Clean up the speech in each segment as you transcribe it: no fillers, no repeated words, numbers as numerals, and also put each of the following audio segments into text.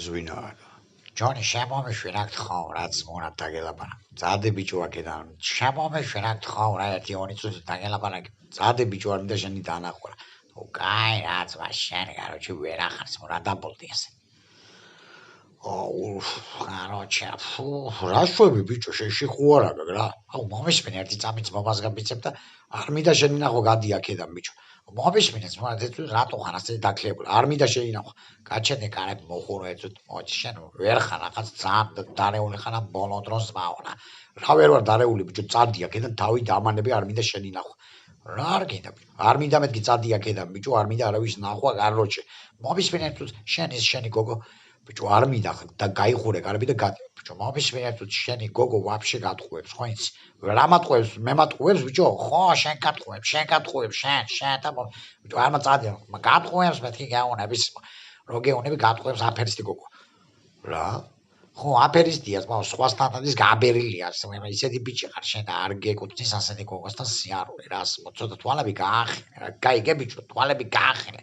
ზვინა ჯონი შემომიშვენ აქ ხო რაც მონად დაგელაპარაკ ძადე ბიჭო აქედან შემომიშვენ აქ ხო რა 1-2 წუთი დაგელაპარაკ ძადე ბიჭო არ მინდა შენი დანახვა კაი რაც მაშინ короче ვერ ახარს რა დაბოლდი ასე короче რა შვები ბიჭო შეში ხო არა რა აუ მომისმენ ერთი წამიც მომას გაბიცებ და არ მინდა შენი ნახო გადი აქედან ბიჭო მომისმენს მაგრამ რატო ხარ ასე დაქლებული არ მინდა შენი ნახო გაჩენე კარები მოხურო ეცოთ მოჩი შენ ვერ ხარ რაღაც ძალიან დარეული ხარ ბოლო დროს მაონა რა ვერ ვარ დარეული ბიჭო წადი აქედან თავი დამანები არ მინდა შენი ნახო რა არ გინდა არ მინდა მეთქი წადი აქედან ბიჭო არ მინდა არავის ნახვა კაროჩე მომისმენ ერთუთ შენი გოგო ბიჭო არ მინდა და გაიხურე კარები და გადი ბიჭო მომისმენ ერთუთ შენი გოგო ვაფშე გატყუებს ხო იცი რა მატყუებს მე მატყუებს ბიჭო ხო შენ გატყუებს შენ და ბიჭო არ მაწადე გატყუებს მეთქი გაუნების როგეუნები გატყუებს აფერისტი გოგო რა ხო აფერისტია სხვასთან ის გაბერილია ისეთი ბიჭი ხარ შენ არ გეკუთვნის ასეთი გოგოსთან სიარული რა ცოტა თვალები გაახილე გაიგე ბიჭო თვალები გაახილე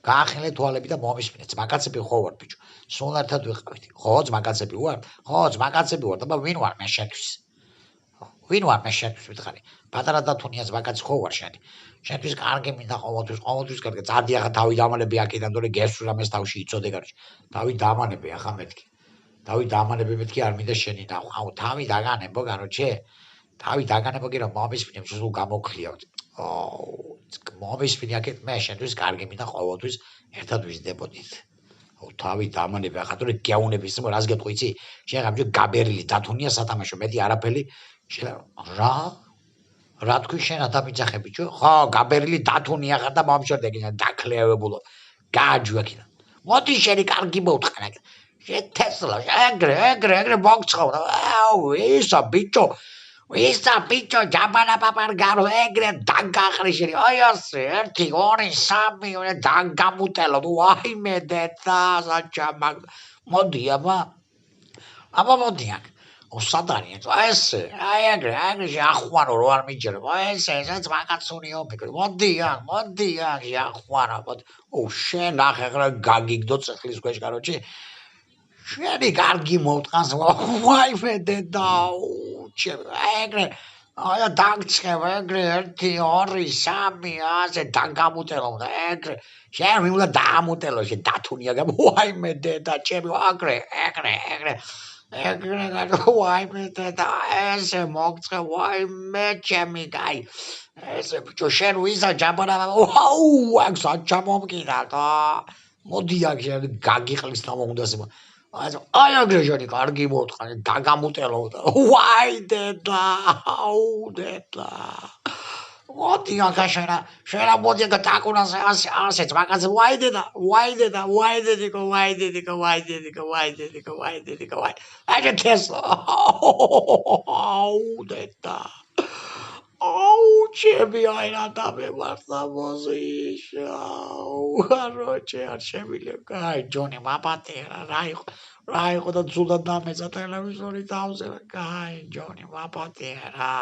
გაახილე თვალები და მომისმინე ძმაკაცები ხო ვარ ბიჭო სულ ერთად ვიყავით ხო ძმაკაცები ვარ და ვინ ვარ მე შენთვის ვითხარი პატარა დათუნია ძმაკაცი ხო ვარ შენთვის კარგი მინდა ყოველთვის კარგი წადი ახლა თავი დამანები აქედან თორე გესურა მეს თავში იწოდე კარგი თავი დამანები ახლა მეთქი არ მინდა შენი ნახვა აუ თავი დაგანებო კაროჩე თავი დაგანებო კი რომ მომისმინე სულ გამოგხლიავთ მომისმინე აქეთ მე შენთვის კარგი მინდა ყოველთვის ერთად ვიზრდებოდით აუ თავი დამანები ახლა თორე გეუნები ისე რას გეტყვი იცი შენ გამჯერ გაბერილი დათუნია სათამაშო მეტი არაფერი რა თქვი შენ ადამიანახე ბიჭო ხო გაბერილი დათუნია ხარ და მომშორდე დაქლევებულო გააჯვე აქედან მოდი შენი კარგი მოვთხარ შენ თესლა ეგრე მოგცხავ აუ ისა ბიჭო ჯაბანა პაპარგარო ეგრე დაგაყრი შენი აი ასე 1 2 3 დაგამუტელო ვაიმე დედა საჭამა მოდი აბა მოდი აქ სადარია ესე აი ეგრე ჟახვარო რო არ მიჯერებ ესე ძმაკაცუნიო მოდი აქ ჟახვარა შენ ახლა გაგიგდო წეხლის ქვეშ კაროჩი შენი კარგი მოვტყანს ვაიმე დედა ეგრე აი დაგცხევ ეგრე 1 2 3 ასე დაგამუტელო და ეგრე შენ მიულა დაამუტელო შენ დათუნია ვაიმე დედა ჩემი ეგრე ვაიმე დედა ესე მოგცხე ვაიმე ჩემი კაი ესე ბიჭო შენ ვიზა ჯაბანა აუ აქ საჭამომკიდა და მოდი აქ შენ გაგიყლის თამონდასება აი ეგრე შენი კარგი მოვთხარ დაგამუტელო და ვაი დედა აუ დედა მოდი აქ შენ მოდი აქ დაკუნაზე ასე ძმაკაცი ვაი დედა აი თესლა აუ დედა აუ ჩემი აირა დამემართა მოზიშა კაროჩე არ შემიძლია აი ჯონი მაპატერა რა იყო და ძულა დამეცა ტელევიზორი თავზე კაი ჯონი მაპატერა